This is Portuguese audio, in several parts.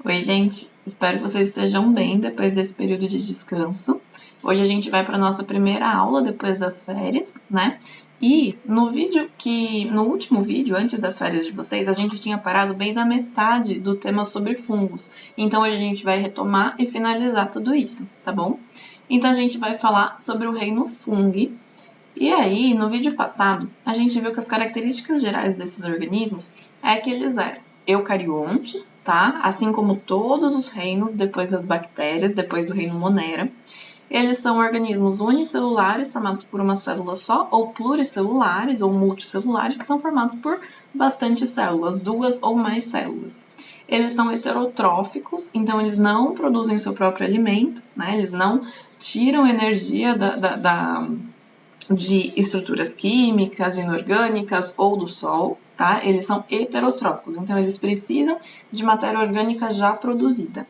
Oi, gente. Espero que vocês estejam bem depois desse período de descanso. Hoje a gente vai para nossa primeira aula depois das férias, né? E no último vídeo, antes das férias de vocês, a gente tinha parado bem na metade do tema sobre fungos. Então hoje a gente vai retomar e finalizar tudo isso, tá bom? Então a gente vai falar sobre o reino fungi. E aí, no vídeo passado, a gente viu que as características gerais desses organismos é que eles eram eucariontes, tá? Assim como todos os reinos depois das bactérias, depois do reino Monera. Eles são organismos unicelulares, formados por uma célula só, ou pluricelulares, ou multicelulares, que são formados por bastante células, duas ou mais células. Eles são heterotróficos, então eles não produzem seu próprio alimento, né? Eles não tiram energia de estruturas químicas, inorgânicas ou do sol, tá? Eles são heterotróficos, então eles precisam de matéria orgânica já produzida.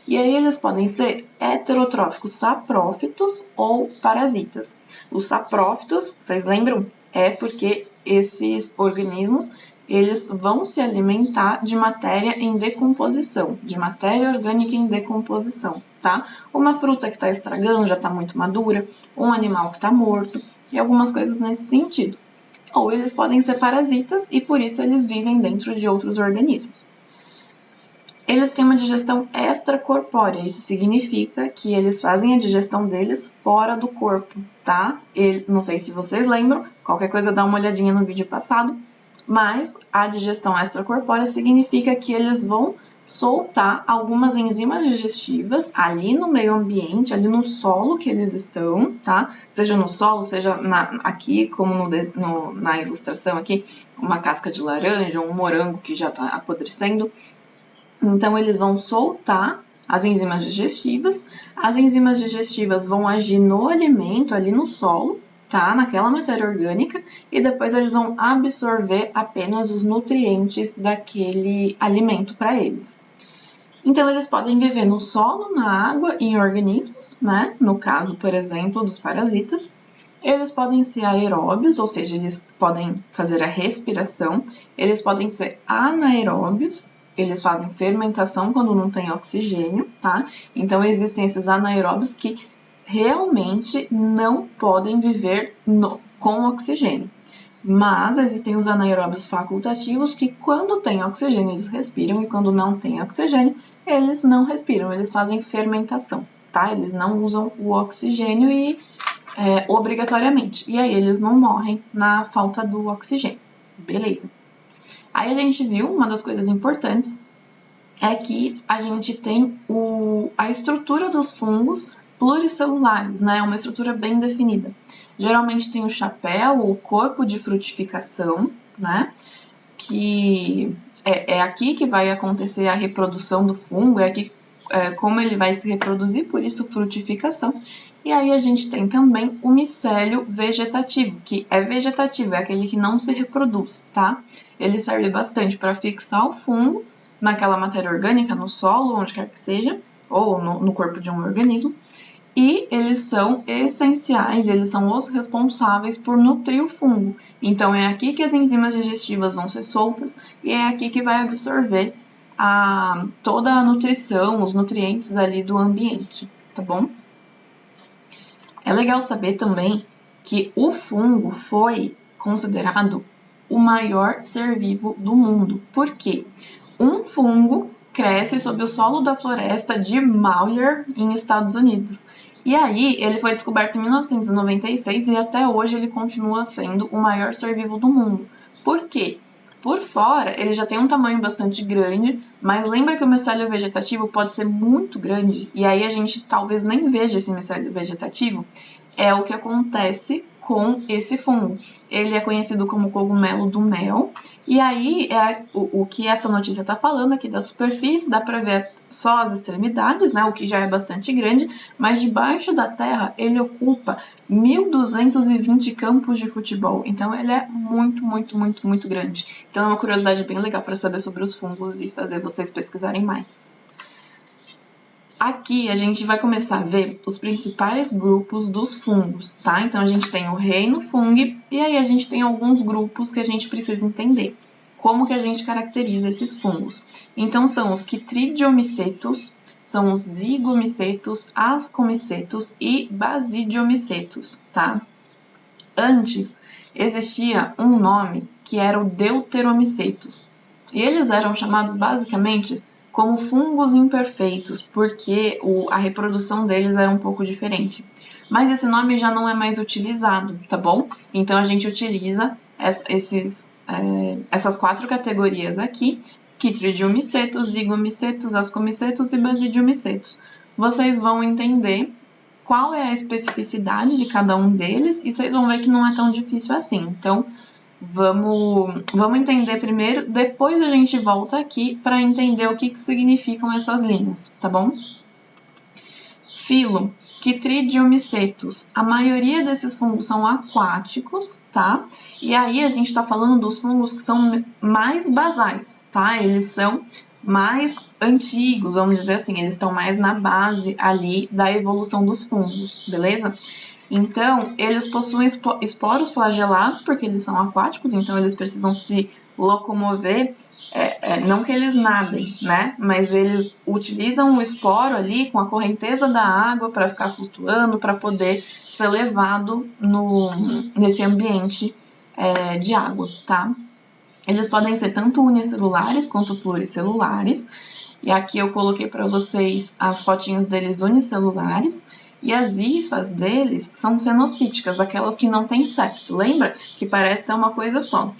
E aí eles podem ser heterotróficos saprófitos ou parasitas. Os saprófitos, vocês lembram? É porque esses organismos eles vão se alimentar de matéria em decomposição, de matéria orgânica em decomposição, tá? Uma fruta que está estragando, já está muito madura, um animal que está morto, e algumas coisas nesse sentido. Ou eles podem ser parasitas e por isso eles vivem dentro de outros organismos. Eles têm uma digestão extracorpórea, isso significa que eles fazem a digestão deles fora do corpo, tá? Não sei se vocês lembram, qualquer coisa dá uma olhadinha no vídeo passado, mas a digestão extracorpórea significa que eles vão soltar algumas enzimas digestivas ali no meio ambiente, ali no solo que eles estão, tá? Seja no solo, seja aqui, como na ilustração aqui, uma casca de laranja, um morango que já está apodrecendo. Então, eles vão soltar as enzimas digestivas vão agir no alimento, ali no solo, tá? Naquela matéria orgânica, e depois eles vão absorver apenas os nutrientes daquele alimento para eles. Então, eles podem viver no solo, na água, em organismos, né? No caso, por exemplo, dos parasitas. Eles podem ser aeróbios, ou seja, eles podem fazer a respiração. Eles podem ser anaeróbios, eles fazem fermentação quando não tem oxigênio, tá? Então, existem esses anaeróbios que realmente não podem viver com oxigênio. Mas existem os anaeróbios facultativos que, quando tem oxigênio, eles respiram, e quando não tem oxigênio, eles não respiram, eles fazem fermentação, tá? Eles não usam o oxigênio obrigatoriamente. E aí eles não morrem na falta do oxigênio. Beleza. Aí a gente viu, uma das coisas importantes é que a gente tem a estrutura dos fungos pluricelulares, né? Uma estrutura bem definida. Geralmente tem o chapéu, o corpo de frutificação, né? Que é aqui que vai acontecer a reprodução do fungo, é aqui como ele vai se reproduzir, por isso frutificação. E aí a gente tem também o micélio vegetativo, que é vegetativo, é aquele que não se reproduz, tá? Ele serve bastante para fixar o fungo naquela matéria orgânica, no solo, onde quer que seja, ou no corpo de um organismo. E eles são essenciais, eles são os responsáveis por nutrir o fungo. Então é aqui que as enzimas digestivas vão ser soltas e é aqui que vai absorver toda a nutrição, os nutrientes ali do ambiente, tá bom? É legal saber também que o fungo foi considerado o maior ser vivo do mundo. Por quê? Um fungo cresce sob o solo da floresta de Malheur, em Estados Unidos. E aí, ele foi descoberto em 1996 e até hoje ele continua sendo o maior ser vivo do mundo. Por quê? Por fora, ele já tem um tamanho bastante grande, mas lembra que o micélio vegetativo pode ser muito grande, e aí a gente talvez nem veja esse micélio vegetativo. É o que acontece com esse fungo. Ele é conhecido como cogumelo do mel, e aí o que essa notícia está falando aqui da superfície, dá para ver só as extremidades, né, o que já é bastante grande, mas debaixo da terra ele ocupa 1.220 campos de futebol, então ele é muito, muito, muito, muito grande. Então é uma curiosidade bem legal para saber sobre os fungos e fazer vocês pesquisarem mais. Aqui a gente vai começar a ver os principais grupos dos fungos, tá? Então a gente tem o reino fungi e aí a gente tem alguns grupos que a gente precisa entender. como que a gente caracteriza esses fungos? Então, são os quitridiomicetos, são os zigomicetos, ascomicetos e basidiomicetos, tá? Antes, existia um nome que era o deuteromicetos. E eles eram chamados basicamente como fungos imperfeitos, porque a reprodução deles era um pouco diferente. Mas esse nome já não é mais utilizado, tá bom? Então a gente utiliza essas 4 categorias aqui: quitridiomicetos, zigomicetos, ascomicetos e basidiomicetos. Vocês vão entender qual é a especificidade de cada um deles e vocês vão ver que não é tão difícil assim. Então, vamos entender primeiro, depois a gente volta aqui para entender o que significam essas linhas, tá bom? Filo, quitridiomicetos. A maioria desses fungos são aquáticos, tá? E aí a gente está falando dos fungos que são mais basais, tá? Eles são mais antigos, vamos dizer assim, eles estão mais na base ali da evolução dos fungos, beleza? Então, eles possuem esporos flagelados, porque eles são aquáticos, então eles precisam se locomover, não que eles nadem, né? Mas eles utilizam o esporo ali com a correnteza da água para ficar flutuando, para poder ser levado nesse ambiente de água, tá? Eles podem ser tanto unicelulares quanto pluricelulares. E aqui eu coloquei para vocês as fotinhos deles unicelulares. E as hifas deles são cenocíticas, aquelas que não têm septo. Lembra? Que parece ser uma coisa só.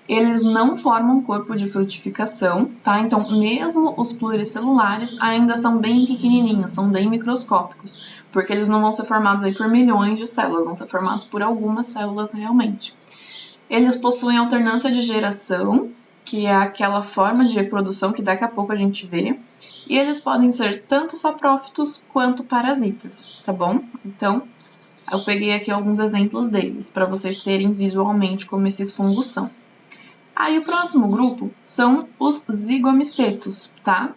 Eles não formam corpo de frutificação, tá? Então, mesmo os pluricelulares ainda são bem pequenininhos, são bem microscópicos, porque eles não vão ser formados aí por milhões de células, vão ser formados por algumas células realmente. Eles possuem alternância de geração, que é aquela forma de reprodução que daqui a pouco a gente vê, e eles podem ser tanto saprófitos quanto parasitas, tá bom? Então, eu peguei aqui alguns exemplos deles, para vocês terem visualmente como esses fungos são. Aí o próximo grupo são os zigomicetos, tá?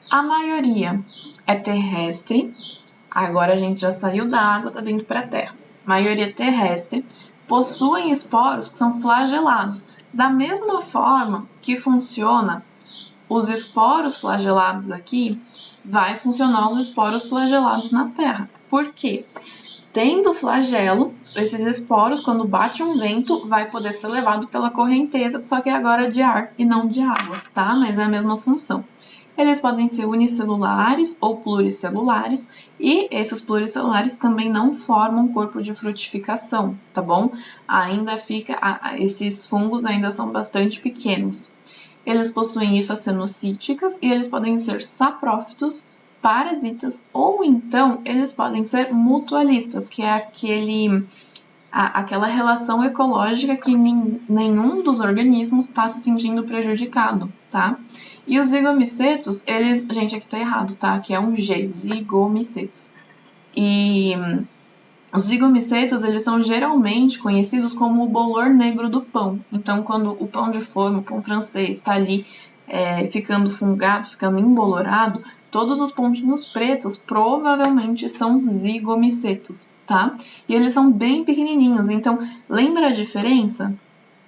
A maioria é terrestre, agora a gente já saiu da água, tá vindo para a terra. Maioria terrestre, possuem esporos que são flagelados. Da mesma forma que funciona os esporos flagelados aqui, vai funcionar os esporos flagelados na terra. Por quê? Tendo flagelo, esses esporos, quando bate um vento, vai poder ser levado pela correnteza, só que agora de ar e não de água, tá? Mas é a mesma função. Eles podem ser unicelulares ou pluricelulares, e esses pluricelulares também não formam corpo de frutificação, tá bom? Ainda fica, esses fungos ainda são bastante pequenos. Eles possuem hifas cenocíticas e eles podem ser saprófitos, parasitas, ou então eles podem ser mutualistas, que é aquela relação ecológica que nenhum dos organismos está se sentindo prejudicado, tá? E os zigomicetos, eles... Gente, aqui tá errado, tá? Aqui é um G, zigomicetos. E os zigomicetos, eles são geralmente conhecidos como o bolor negro do pão. Então, quando o pão de forma, o pão francês, está ali ficando fungado, ficando embolorado, todos os pontinhos pretos provavelmente são zigomicetos, tá? E eles são bem pequenininhos, então lembra a diferença?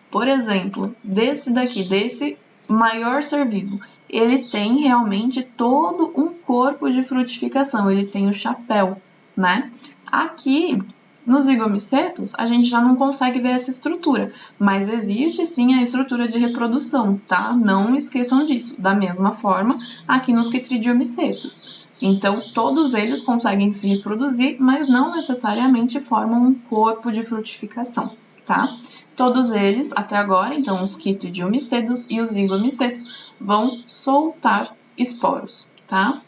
Por exemplo, desse daqui, desse maior ser vivo, ele tem realmente todo um corpo de frutificação, ele tem o chapéu, né? Aqui, nos zigomicetos, a gente já não consegue ver essa estrutura, mas existe sim a estrutura de reprodução, tá? Não esqueçam disso. Da mesma forma, aqui nos quitridiomicetos. Então, todos eles conseguem se reproduzir, mas não necessariamente formam um corpo de frutificação, tá? Todos eles, até agora, então os quitridiomicetos e os zigomicetos, vão soltar esporos, tá?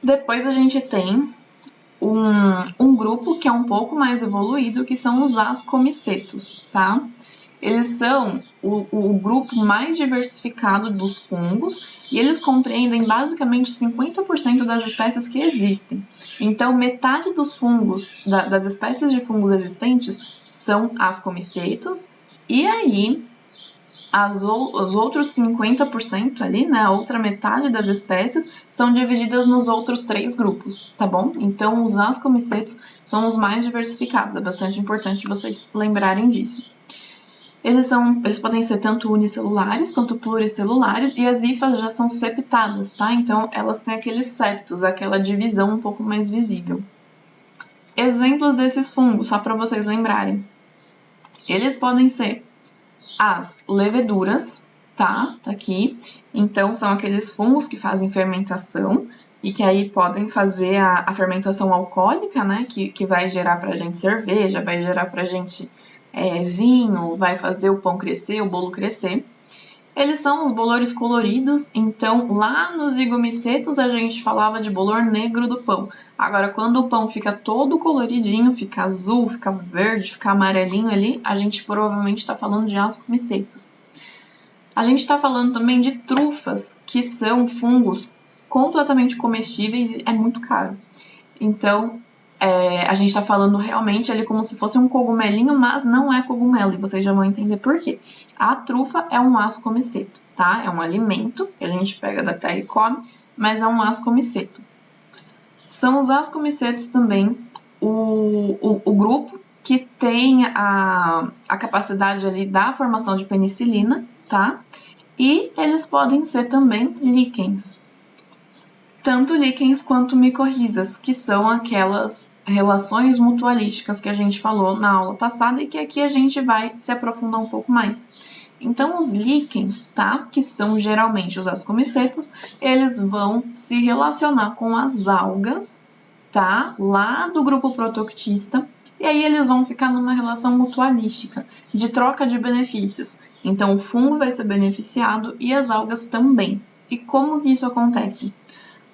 Depois a gente tem um grupo que é um pouco mais evoluído, que são os ascomicetos, tá? Eles são o grupo mais diversificado dos fungos e eles compreendem basicamente 50% das espécies que existem. Então, metade dos fungos, das espécies de fungos existentes, são ascomicetos, e aí os outros 50% ali, né, a outra metade das espécies, são divididas nos outros 3 grupos, tá bom? Então, os ascomicetos são os mais diversificados, é bastante importante vocês lembrarem disso. Eles podem ser tanto unicelulares quanto pluricelulares, e as hifas já são septadas, tá? Então, elas têm aqueles septos, aquela divisão um pouco mais visível. Exemplos desses fungos, só para vocês lembrarem. Eles podem ser as leveduras, tá? Tá aqui. Então, são aqueles fungos que fazem fermentação e que aí podem fazer a fermentação alcoólica, né? Que vai gerar pra gente cerveja, vai gerar pra gente vinho, vai fazer o pão crescer, o bolo crescer. Eles são os bolores coloridos, então lá nos zigomicetos a gente falava de bolor negro do pão. Agora, quando o pão fica todo coloridinho, fica azul, fica verde, fica amarelinho ali, a gente provavelmente está falando de ascomicetos. A gente está falando também de trufas, que são fungos completamente comestíveis e é muito caro. Então, a gente está falando realmente ali como se fosse um cogumelinho, mas não é cogumelo, e vocês já vão entender por quê. A trufa é um ascomiceto, tá? É um alimento que a gente pega da terra e come, mas é um ascomiceto. São os ascomicetos também o grupo que tem a capacidade ali da formação de penicilina, tá? E eles podem ser também líquens. Tanto líquens quanto micorrizas, que são aquelas relações mutualísticas que a gente falou na aula passada e que aqui a gente vai se aprofundar um pouco mais. Então, os líquens, tá? Que são geralmente os ascomicetos, eles vão se relacionar com as algas, tá? Lá do grupo protoctista, e aí eles vão ficar numa relação mutualística, de troca de benefícios. Então, o fungo vai ser beneficiado e as algas também. E como que isso acontece?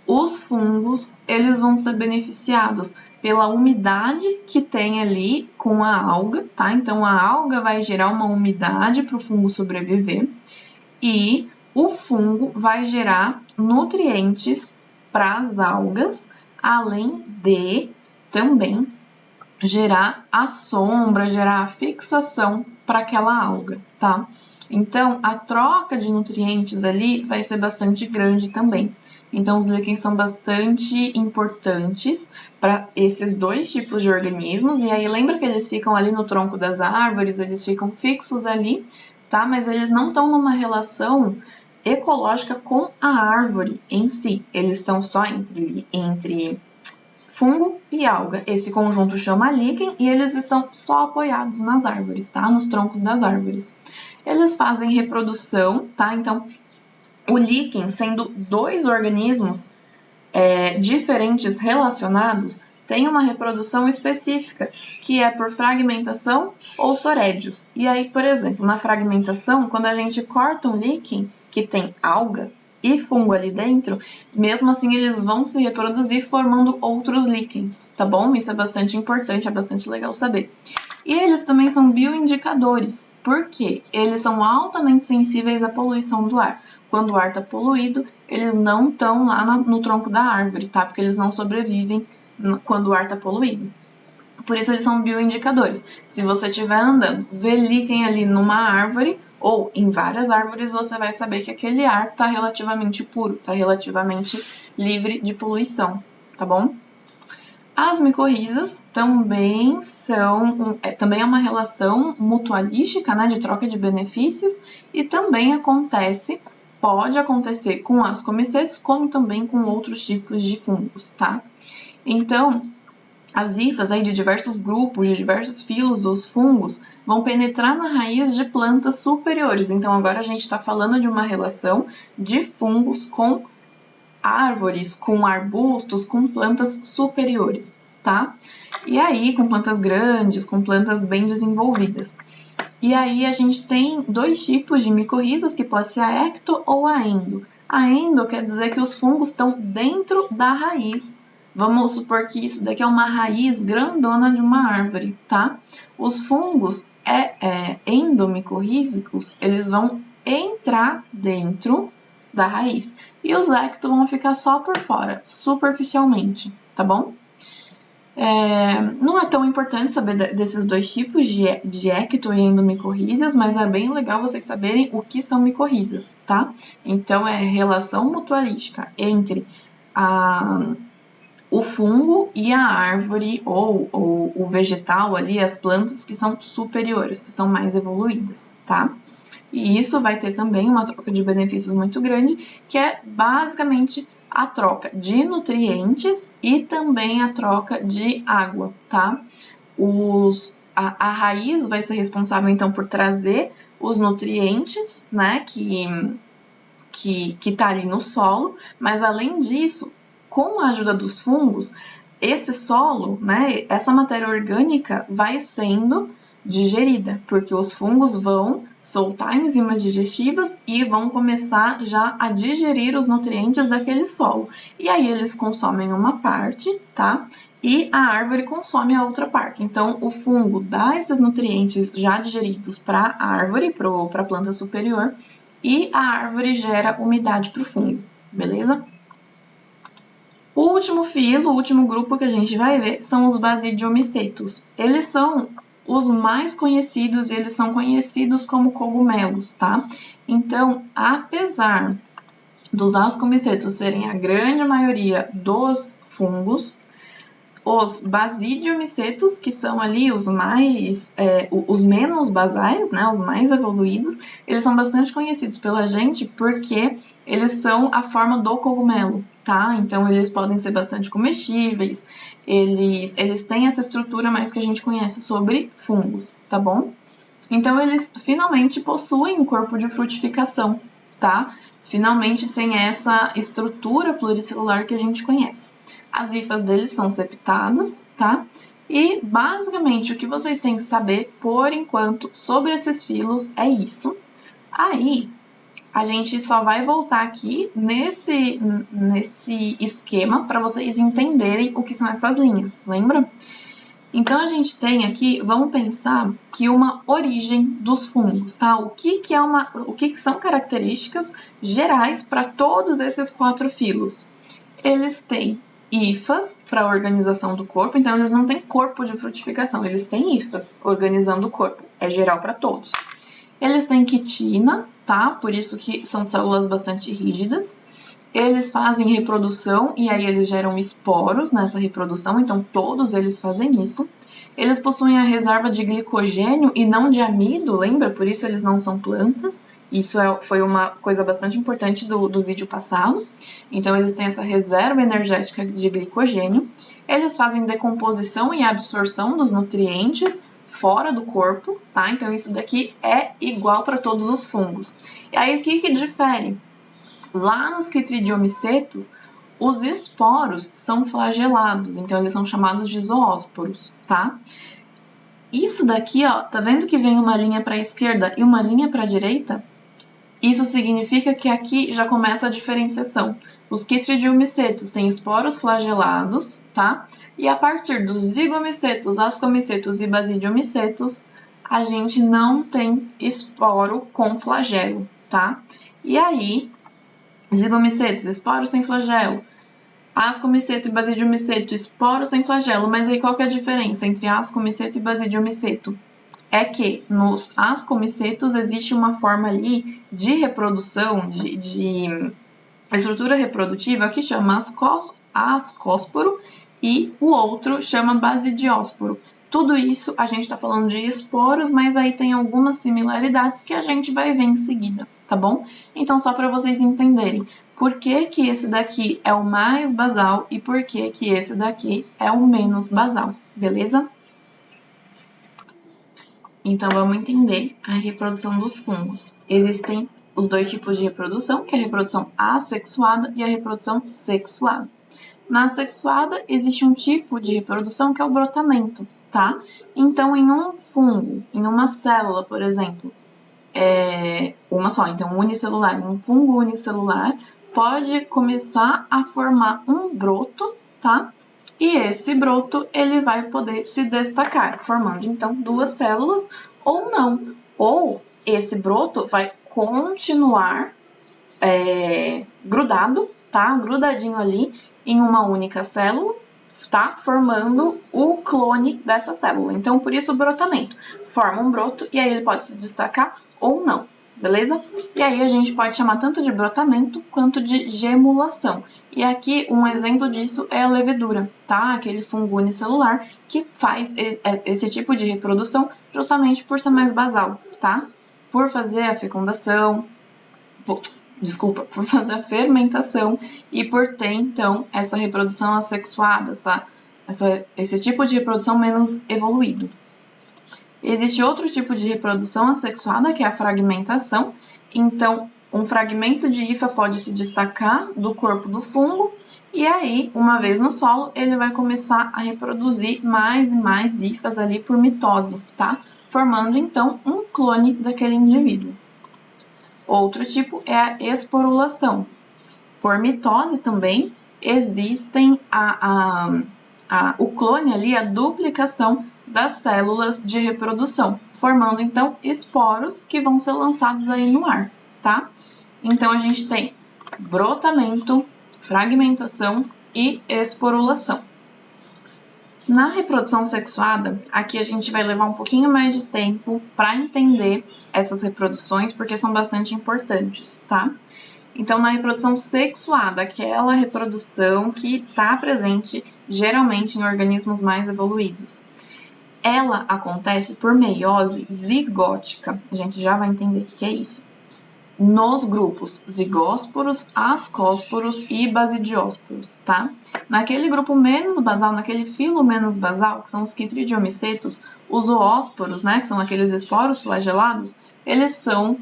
Os fungos, eles vão ser beneficiados pela umidade que tem ali com a alga, tá? Então, a alga vai gerar uma umidade para o fungo sobreviver e o fungo vai gerar nutrientes para as algas, além de também gerar a sombra, gerar a fixação para aquela alga, tá? Então, a troca de nutrientes ali vai ser bastante grande também. Então, os líquens são bastante importantes para esses dois tipos de organismos. E aí, lembra que eles ficam ali no tronco das árvores, eles ficam fixos ali, tá? Mas eles não estão numa relação ecológica com a árvore em si. Eles estão só entre fungo e alga. Esse conjunto chama líquen e eles estão só apoiados nas árvores, tá? Nos troncos das árvores. Eles fazem reprodução, tá? Então, o líquen, sendo dois organismos diferentes relacionados, tem uma reprodução específica, que é por fragmentação ou sorédios. E aí, por exemplo, na fragmentação, quando a gente corta um líquen que tem alga e fungo ali dentro, mesmo assim eles vão se reproduzir formando outros líquens, tá bom? Isso é bastante importante, é bastante legal saber. E eles também são bioindicadores, porque eles são altamente sensíveis à poluição do ar. Quando o ar está poluído, eles não estão lá no tronco da árvore, tá? Porque eles não sobrevivem quando o ar está poluído. Por isso eles são bioindicadores. Se você estiver andando, vê líquen ali numa árvore ou em várias árvores, você vai saber que aquele ar está relativamente puro, está relativamente livre de poluição, tá bom? As micorrizas também também é uma relação mutualística, né, de troca de benefícios, e também pode acontecer com ascomicetos, como também com outros tipos de fungos, tá? Então, as hifas aí de diversos grupos, de diversos filos dos fungos, vão penetrar na raiz de plantas superiores. Então, agora a gente está falando de uma relação de fungos com árvores, com arbustos, com plantas superiores, tá? E aí, com plantas grandes, com plantas bem desenvolvidas. E aí, a gente tem dois tipos de micorrizas, que pode ser a ecto ou a endo. A endo quer dizer que os fungos estão dentro da raiz. Vamos supor que isso daqui é uma raiz grandona de uma árvore, tá? Os fungos endomicorrízicos, eles vão entrar dentro da raiz. E os ecto vão ficar só por fora, superficialmente, tá bom? Não é tão importante saber desses dois tipos de ecto e endomicorrízas, mas é bem legal vocês saberem o que são micorrízas, tá? Então, é relação mutualística entre o fungo e a árvore ou o vegetal ali, as plantas que são superiores, que são mais evoluídas, tá? E isso vai ter também uma troca de benefícios muito grande, que é basicamente a troca de nutrientes e também a troca de água, tá? A raiz vai ser responsável, então, por trazer os nutrientes, né, que tá ali no solo, mas além disso, com a ajuda dos fungos, esse solo, né, essa matéria orgânica vai sendo digerida, porque os fungos vão soltar enzimas digestivas e vão começar já a digerir os nutrientes daquele solo. E aí eles consomem uma parte, tá? E a árvore consome a outra parte. Então, o fungo dá esses nutrientes já digeridos para a árvore, para a planta superior, e a árvore gera umidade para o fungo, beleza? O último filo, o último grupo que a gente vai ver são os basidiomicetos. Eles são os mais conhecidos e eles são conhecidos como cogumelos, tá? Então, apesar dos ascomicetos serem a grande maioria dos fungos, os basidiomicetos, que são ali os menos basais, né, os mais evoluídos, eles são bastante conhecidos pela gente porque eles são a forma do cogumelo, tá? Então, eles podem ser bastante comestíveis, eles têm essa estrutura mais que a gente conhece sobre fungos, tá bom? Então, eles finalmente possuem um corpo de frutificação, tá? Finalmente tem essa estrutura pluricelular que a gente conhece. As hifas deles são septadas, tá? E, basicamente, o que vocês têm que saber, por enquanto, sobre esses filos é isso. Aí, a gente só vai voltar aqui nesse esquema para vocês entenderem o que são essas linhas, lembra? Então, a gente tem aqui, vamos pensar que uma origem dos fungos, tá? O que são características gerais para todos esses 4 filos? Eles têm hifas para a organização do corpo, então eles não têm corpo de frutificação, eles têm hifas organizando o corpo, é geral para todos. Eles têm quitina, tá? Por isso que são células bastante rígidas. Eles fazem reprodução e aí eles geram esporos nessa reprodução, então todos eles fazem isso. Eles possuem a reserva de glicogênio e não de amido, lembra? Por isso eles não são plantas. Isso foi uma coisa bastante importante do vídeo passado. Então, eles têm essa reserva energética de glicogênio. Eles fazem decomposição e absorção dos nutrientes fora do corpo, tá? Então, isso daqui é igual para todos os fungos. E aí, o que difere? Lá nos quitridiomicetos, os esporos são flagelados, então eles são chamados de zoósporos, tá? Isso daqui, ó, tá vendo que vem uma linha para a esquerda e uma linha para a direita? Isso significa que aqui já começa a diferenciação. Os quitridiomicetos têm esporos flagelados, tá? E a partir dos zigomicetos, ascomicetos e basidiomicetos, a gente não tem esporo com flagelo, tá? E aí, zigomicetos, esporos sem flagelo. Ascomiceto e basidiomiceto, esporos sem flagelo. Mas aí qual que é a diferença entre ascomiceto e basidiomiceto? É que nos ascomicetos existe uma forma ali de reprodução, de estrutura reprodutiva que chama ascósporo e o outro chama basidiósporo. Tudo isso a gente está falando de esporos, mas aí tem algumas similaridades que a gente vai ver em seguida, tá bom? Então, só para vocês entenderem por que que esse daqui é o mais basal e por que que esse daqui é o menos basal, beleza? Então, vamos entender a reprodução dos fungos. Existem os 2 tipos de reprodução, que é a reprodução assexuada e a reprodução sexuada. Na assexuada, existe um tipo de reprodução que é o brotamento, tá? Então, em um fungo, em uma célula, por exemplo, uma só, então unicelular, um fungo unicelular, pode começar a formar um broto, tá? E esse broto, ele vai poder se destacar, formando, então, 2 células ou não. Ou esse broto vai continuar grudado, tá? Grudadinho ali em uma única célula, tá? Formando o clone dessa célula. Então, por isso o brotamento. Forma um broto e aí ele pode se destacar ou não, beleza? E aí a gente pode chamar tanto de brotamento quanto de gemulação. E aqui um exemplo disso é a levedura, tá? Aquele fungo unicelular que faz esse tipo de reprodução justamente por ser mais basal, tá? Por fazer a fecundação, por fazer a fermentação e por ter, então, essa reprodução assexuada, esse tipo de reprodução menos evoluído. Existe outro tipo de reprodução assexuada, que é a fragmentação. Então, um fragmento de hifa pode se destacar do corpo do fungo e aí, uma vez no solo, ele vai começar a reproduzir mais e mais hifas ali por mitose, tá? Formando, então, um clone daquele indivíduo. Outro tipo é a esporulação. Por mitose também, existem o clone ali, a duplicação das células de reprodução, formando então esporos que vão ser lançados aí no ar, tá? Então a gente tem brotamento, fragmentação e esporulação. Na reprodução sexuada, aqui a gente vai levar um pouquinho mais de tempo para entender essas reproduções, porque são bastante importantes, tá? Então, na reprodução sexuada, aquela reprodução que está presente geralmente em organismos mais evoluídos, ela acontece por meiose zigótica. A gente já vai entender o que é isso. Nos grupos zigósporos, ascósporos e basidiósporos, tá? Naquele grupo menos basal, naquele filo menos basal, que são os quitridiomicetos, os zoósporos, né, que são aqueles esporos flagelados, eles são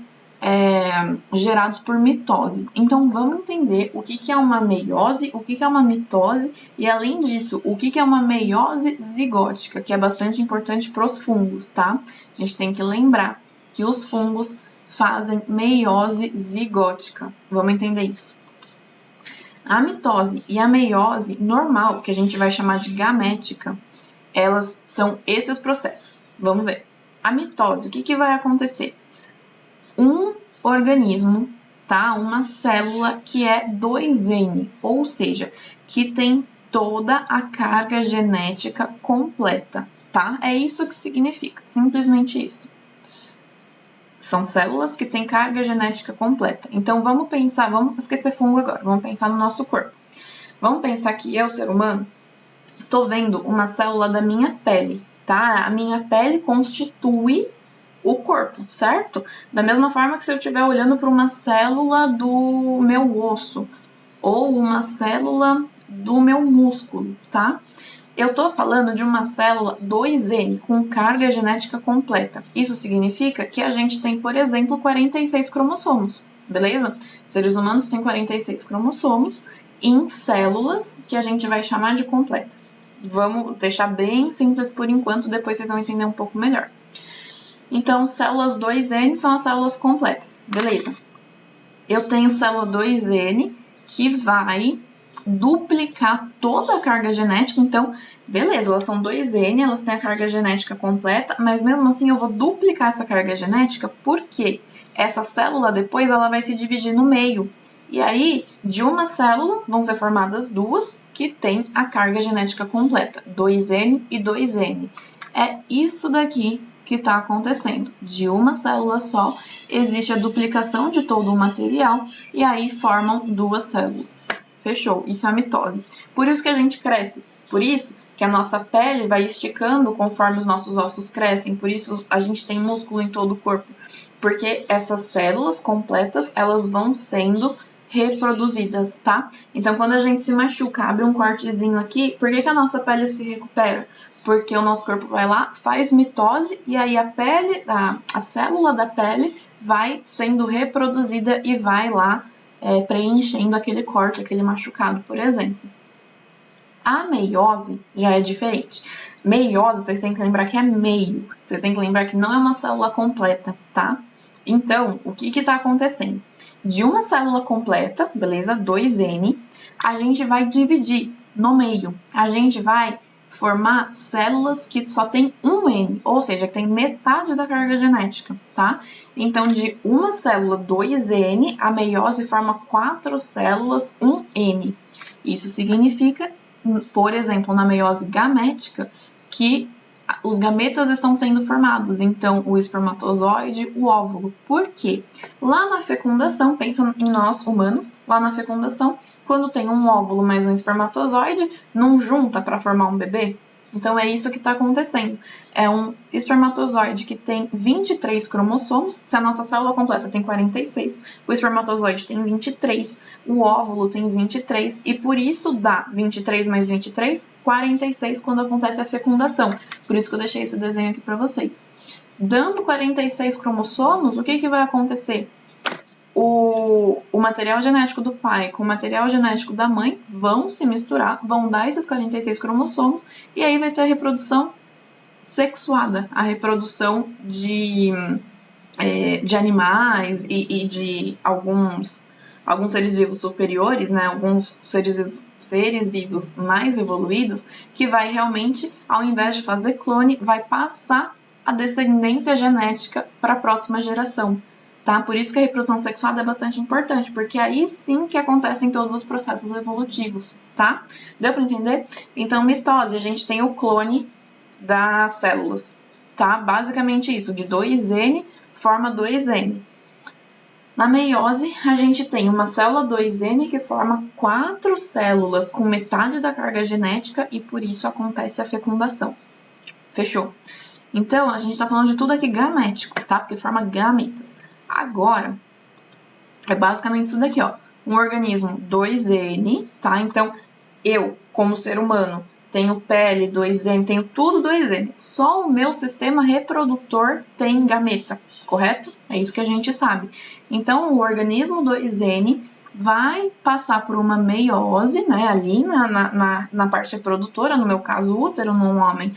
gerados por mitose. Então, vamos entender o que é uma meiose, o que é uma mitose e, além disso, o que é uma meiose zigótica, que é bastante importante para os fungos, tá? A gente tem que lembrar que os fungos fazem meiose zigótica. Vamos entender isso. A mitose e a meiose normal, que a gente vai chamar de gamética, elas são esses processos. Vamos ver. A mitose, o que vai acontecer? Um organismo, tá? Uma célula que é 2N, ou seja, que tem toda a carga genética completa, tá? É isso que significa, simplesmente isso. São células que têm carga genética completa. Então, vamos esquecer fungo agora, vamos pensar no nosso corpo. Vamos pensar que eu, ser humano, tô vendo uma célula da minha pele, tá? A minha pele constitui o corpo, certo? Da mesma forma que se eu estiver olhando para uma célula do meu osso ou uma célula do meu músculo, tá? Eu tô falando de uma célula 2N com carga genética completa. Isso significa que a gente tem, por exemplo, 46 cromossomos, beleza? Seres humanos têm 46 cromossomos em células que a gente vai chamar de completas. Vamos deixar bem simples por enquanto, depois vocês vão entender um pouco melhor. Então, células 2N são as células completas, beleza? Eu tenho célula 2N que vai duplicar toda a carga genética, então, beleza, elas são 2N, elas têm a carga genética completa, mas mesmo assim eu vou duplicar essa carga genética porque essa célula depois ela vai se dividir no meio. E aí, de uma célula vão ser formadas duas que têm a carga genética completa, 2N e 2N. É isso daqui que está acontecendo. De uma célula só, existe a duplicação de todo o material e aí formam duas células. Fechou? Isso é a mitose. Por isso que a gente cresce. Por isso que a nossa pele vai esticando conforme os nossos ossos crescem. Por isso a gente tem músculo em todo o corpo. Porque essas células completas, elas vão sendo reproduzidas, tá? Então, quando a gente se machuca, abre um cortezinho aqui, por que a nossa pele se recupera? Porque o nosso corpo vai lá, faz mitose e aí a célula da pele vai sendo reproduzida e vai lá preenchendo aquele corte, aquele machucado, por exemplo. A meiose já é diferente. Meiose, vocês têm que lembrar que é meio. Vocês têm que lembrar que não é uma célula completa, tá? Então, o que está acontecendo? De uma célula completa, beleza? 2N, a gente vai dividir no meio. A gente vai formar células que só tem um N, ou seja, que tem metade da carga genética, tá? Então, de uma célula 2N, a meiose forma 4 células 1N. Isso significa, por exemplo, na meiose gamética, que os gametas estão sendo formados, então o espermatozoide, o óvulo. Por quê? Lá na fecundação, pensa em nós humanos, lá na fecundação, quando tem um óvulo mais um espermatozoide, não junta para formar um bebê? Então é isso que está acontecendo. É um espermatozoide que tem 23 cromossomos, se a nossa célula completa tem 46, o espermatozoide tem 23, o óvulo tem 23, e por isso dá 23 mais 23, 46 quando acontece a fecundação. Por isso que eu deixei esse desenho aqui para vocês. Dando 46 cromossomos, o que vai acontecer? O material genético do pai com o material genético da mãe vão se misturar, vão dar esses 46 cromossomos, e aí vai ter a reprodução sexuada, a reprodução de animais e de alguns seres vivos superiores, né, alguns seres vivos mais evoluídos, que vai realmente, ao invés de fazer clone, vai passar a descendência genética para a próxima geração. Tá? Por isso que a reprodução sexuada é bastante importante, porque aí sim que acontecem todos os processos evolutivos, tá? Deu para entender? Então, mitose, a gente tem o clone das células, tá? Basicamente isso, de 2N forma 2N. Na meiose, a gente tem uma célula 2N que forma 4 células com metade da carga genética e por isso acontece a fecundação. Fechou? Então, a gente está falando de tudo aqui gamético, tá? Porque forma gametas. Agora, é basicamente isso daqui, ó. Um organismo 2N, tá? Então, eu, como ser humano, tenho pele 2N, tenho tudo 2N. Só o meu sistema reprodutor tem gameta, correto? É isso que a gente sabe. Então, o organismo 2N vai passar por uma meiose, né? Ali na parte reprodutora, no meu caso, o útero, num homem,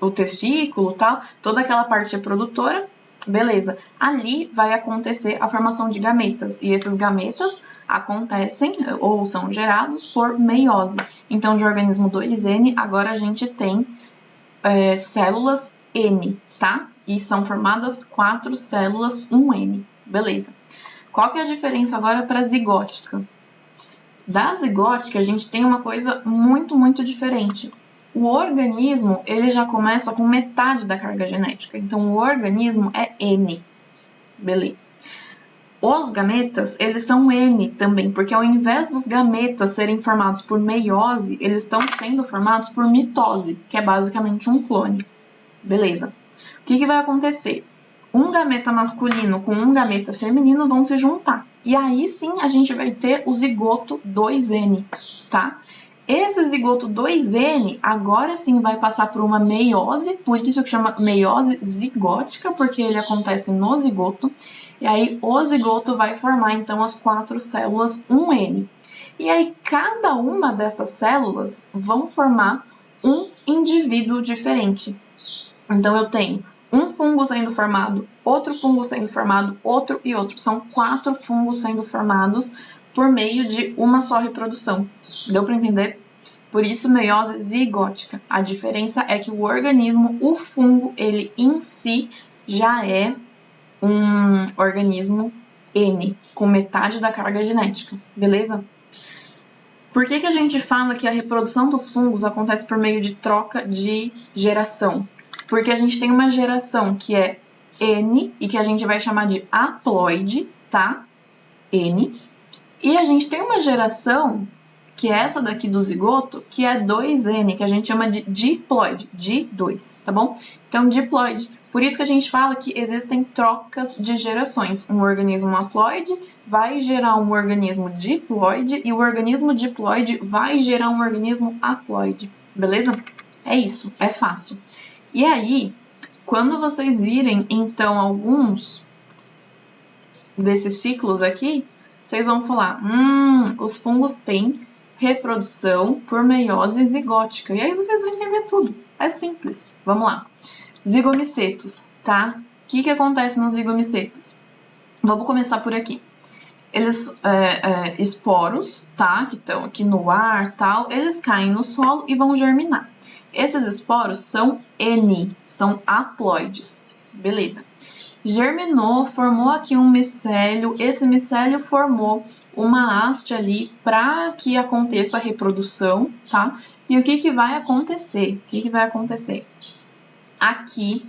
o testículo, tal, toda aquela parte reprodutora, beleza. Ali vai acontecer a formação de gametas, e esses gametas acontecem ou são gerados por meiose. Então, de organismo 2N, agora a gente tem células N, tá? E são formadas 4 células 1N, beleza. Qual que é a diferença agora para a zigótica? Da zigótica, a gente tem uma coisa muito, muito diferente. O organismo, ele já começa com metade da carga genética. Então, o organismo é N. Beleza. Os gametas, eles são N também, porque ao invés dos gametas serem formados por meiose, eles estão sendo formados por mitose, que é basicamente um clone. Beleza. O que vai acontecer? Um gameta masculino com um gameta feminino vão se juntar. E aí sim a gente vai ter o zigoto 2N, tá? Esse zigoto 2N agora sim vai passar por uma meiose, por isso que chama meiose zigótica, porque ele acontece no zigoto. E aí o zigoto vai formar então as 4 células 1N. E aí cada uma dessas células vão formar um indivíduo diferente. Então eu tenho um fungo sendo formado, outro fungo sendo formado, outro e outro. São 4 fungos sendo formados por meio de uma só reprodução. Deu para entender? Por isso, meiose zigótica. A diferença é que o organismo, o fungo, ele em si já é um organismo N, com metade da carga genética. Beleza? Por que a gente fala que a reprodução dos fungos acontece por meio de troca de geração? Porque a gente tem uma geração que é N e que a gente vai chamar de haploide, tá? N. E a gente tem uma geração, que é essa daqui do zigoto, que é 2N, que a gente chama de diploide, di2, tá bom? Então, diploide. Por isso que a gente fala que existem trocas de gerações. Um organismo haploide vai gerar um organismo diploide e o organismo diploide vai gerar um organismo haploide, beleza? É isso, é fácil. E aí, quando vocês virem, então, alguns desses ciclos aqui, vocês vão falar, os fungos têm reprodução por meiose zigótica. E aí vocês vão entender tudo. É simples. Vamos lá. Zigomicetos, tá? O que acontece nos zigomicetos? Vamos começar por aqui. Eles, esporos, tá? Que estão aqui no ar, tal, eles caem no solo e vão germinar. Esses esporos são N, são haploides. Beleza. Germinou, formou aqui um micélio, esse micélio formou uma haste ali para que aconteça a reprodução, tá? E o que vai acontecer? O que vai acontecer? Aqui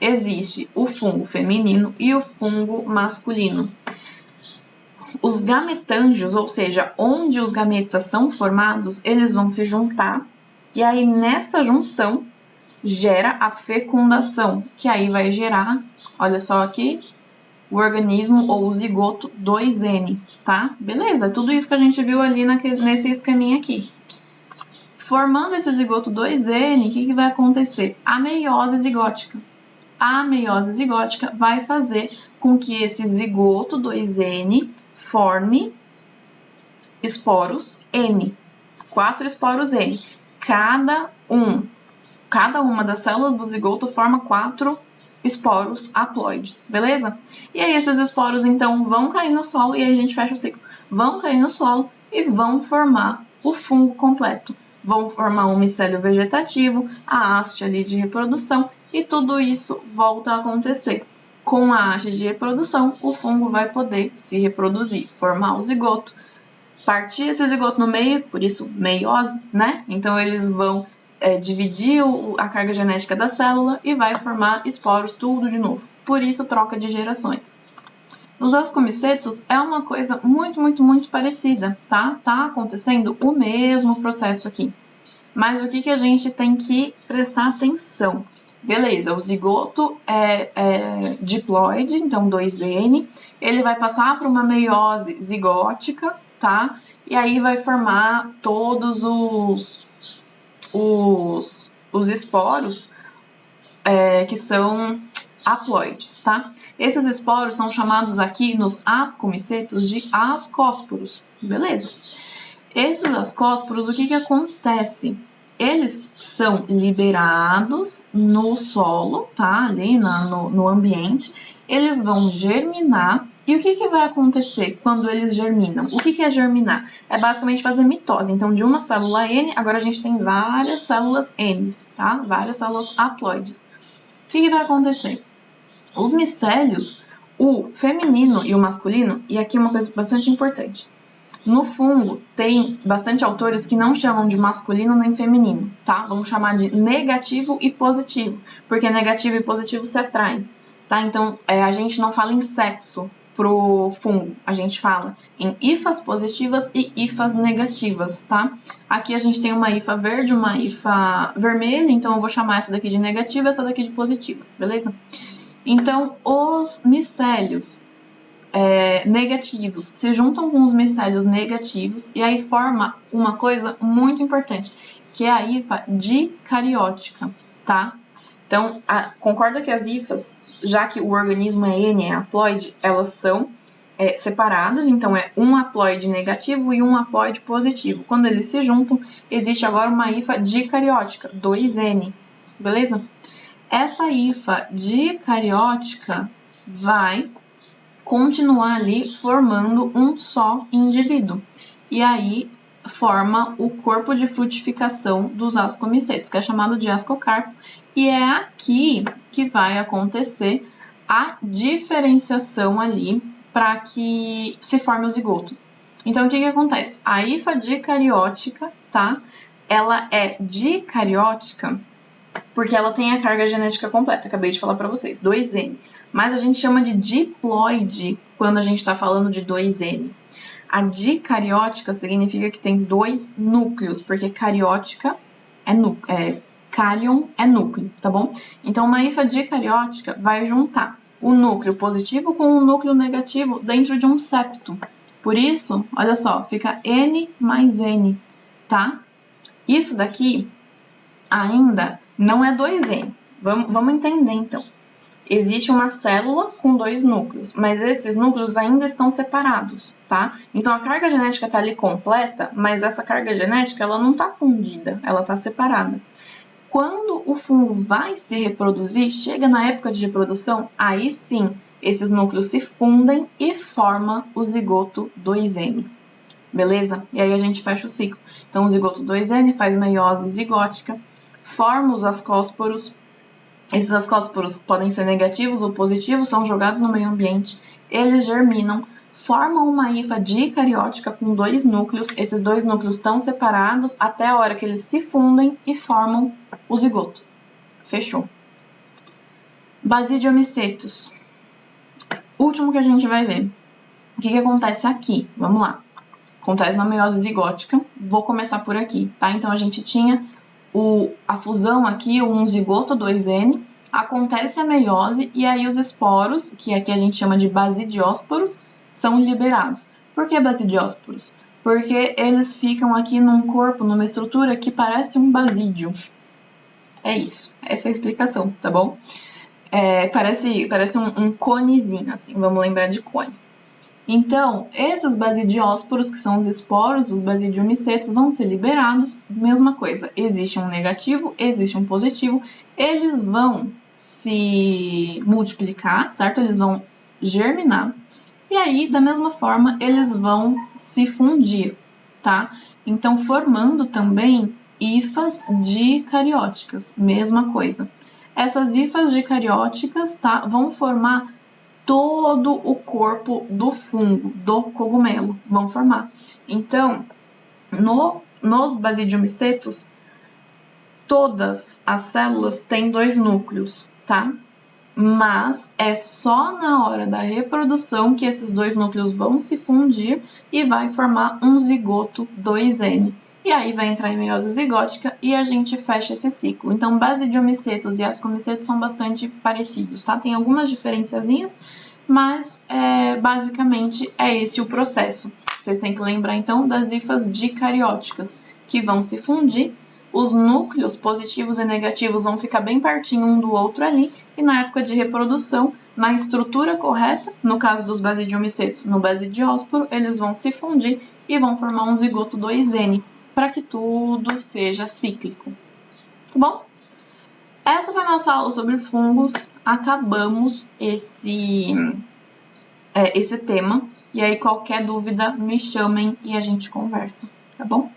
existe o fungo feminino e o fungo masculino. Os gametângios, ou seja, onde os gametas são formados, eles vão se juntar, e aí nessa junção gera a fecundação, que aí vai gerar, olha só aqui, o organismo ou o zigoto 2N, tá? Beleza, tudo isso que a gente viu ali nesse esqueminha aqui. Formando esse zigoto 2N, o que vai acontecer? A meiose zigótica. A meiose zigótica vai fazer com que esse zigoto 2N forme esporos N, 4 esporos N. Cada uma das células do zigoto forma 4 esporos haploides, beleza? E aí esses esporos então vão cair no solo e aí a gente fecha o ciclo. Vão cair no solo e vão formar o fungo completo. Vão formar um micélio vegetativo, a haste ali de reprodução e tudo isso volta a acontecer. Com a haste de reprodução, o fungo vai poder se reproduzir, formar o zigoto, partir esse zigoto no meio, por isso meiose, né? Então eles vão dividir a carga genética da célula e vai formar esporos tudo de novo. Por isso troca de gerações. Nos ascomicetos é uma coisa muito parecida, tá? Tá acontecendo o mesmo processo aqui. Mas o que a gente tem que prestar atenção? Beleza, o zigoto é diploide, então 2N, ele vai passar para uma meiose zigótica, tá? E aí vai formar todos os esporos que são haploides, tá? Esses esporos são chamados aqui nos ascomicetos de ascósporos, beleza? Esses ascósporos, o que acontece? Eles são liberados no solo, tá? Ali no ambiente. Eles vão germinar. E o que vai acontecer quando eles germinam? O que é germinar? É basicamente fazer mitose. Então, de uma célula N, agora a gente tem várias células N, tá? Várias células haploides. O que vai acontecer? Os micélios, o feminino e o masculino, e aqui uma coisa bastante importante. No fungo, tem bastante autores que não chamam de masculino nem feminino, tá? Vamos chamar de negativo e positivo, porque negativo e positivo se atraem, tá? Então, a gente não fala em sexo pro fungo, a gente fala em hifas positivas e hifas negativas, tá? Aqui a gente tem uma hifa verde, uma hifa vermelha, então eu vou chamar essa daqui de negativa e essa daqui de positiva, beleza? Então, os micélios negativos se juntam com os micélios negativos e aí forma uma coisa muito importante, que é a hifa dicariótica, tá? Então, concorda que as hifas, já que o organismo é N, é haploide, elas são separadas, então é um haploide negativo e um haploide positivo. Quando eles se juntam, existe agora uma hifa dicariótica, 2N, beleza? Essa hifa dicariótica vai continuar ali formando um só indivíduo. E aí forma o corpo de frutificação dos ascomicetos, que é chamado de ascocarpo. E é aqui que vai acontecer a diferenciação ali para que se forme o zigoto. Então, o que acontece? A hifa dicariótica, tá? Ela é dicariótica porque ela tem a carga genética completa, acabei de falar para vocês, 2N. Mas a gente chama de diploide quando a gente está falando de 2N. A dicariótica significa que tem 2 núcleos, porque cariótica cárion é núcleo, tá bom? Então, uma hifa dicariótica vai juntar o núcleo positivo com o núcleo negativo dentro de um septo. Por isso, olha só, fica N mais N, tá? Isso daqui ainda não é 2N. Vamos entender, então. Existe uma célula com 2 núcleos, mas esses núcleos ainda estão separados, tá? Então, a carga genética está ali completa, mas essa carga genética ela não está fundida, ela está separada. Quando o fungo vai se reproduzir, chega na época de reprodução, aí sim, esses núcleos se fundem e forma o zigoto 2N, beleza? E aí a gente fecha o ciclo. Então, o zigoto 2N faz meiose zigótica, forma os ascósporos. Esses ascósporos podem ser negativos ou positivos, são jogados no meio ambiente, eles germinam, formam uma hifa dicariótica com 2 núcleos. Esses 2 núcleos estão separados até a hora que eles se fundem e formam o zigoto. Fechou. Basidiomicetos. Último que a gente vai ver. O que acontece aqui? Vamos lá. Acontece uma meiose zigótica. Vou começar por aqui, tá? Então, a gente tinha a fusão aqui, um zigoto 2N. Acontece a meiose e aí os esporos, que aqui a gente chama de basidiósporos, são liberados. Por que basidiósporos? Porque eles ficam aqui num corpo, numa estrutura que parece um basídio. É isso. Essa é a explicação, tá bom? Parece um conezinho, assim. Vamos lembrar de cone. Então, esses basidiósporos, que são os esporos, os basidiomicetos, vão ser liberados. Mesma coisa, existe um negativo, existe um positivo. Eles vão se multiplicar, certo? Eles vão germinar. E aí, da mesma forma, eles vão se fundir, tá? Então, formando também hifas dicarióticas, mesma coisa. Essas hifas dicarióticas, tá, vão formar todo o corpo do fungo, do cogumelo, vão formar. Então, nos basidiomicetos, todas as células têm 2 núcleos, tá? Mas é só na hora da reprodução que esses 2 núcleos vão se fundir e vai formar um zigoto 2N. E aí vai entrar em meiose zigótica e a gente fecha esse ciclo. Então, basidiomicetos e ascomicetos são bastante parecidos, tá? Tem algumas diferenciazinhas, mas basicamente é esse o processo. Vocês têm que lembrar, então, das hifas dicarióticas, que vão se fundir. Os núcleos positivos e negativos vão ficar bem pertinho um do outro ali, e na época de reprodução, na estrutura correta, no caso dos basidiomicetos, no basidiósporo, eles vão se fundir e vão formar um zigoto 2N, para que tudo seja cíclico. Tá bom? Essa foi a nossa aula sobre fungos. Acabamos esse tema. E aí, qualquer dúvida, me chamem e a gente conversa, tá bom?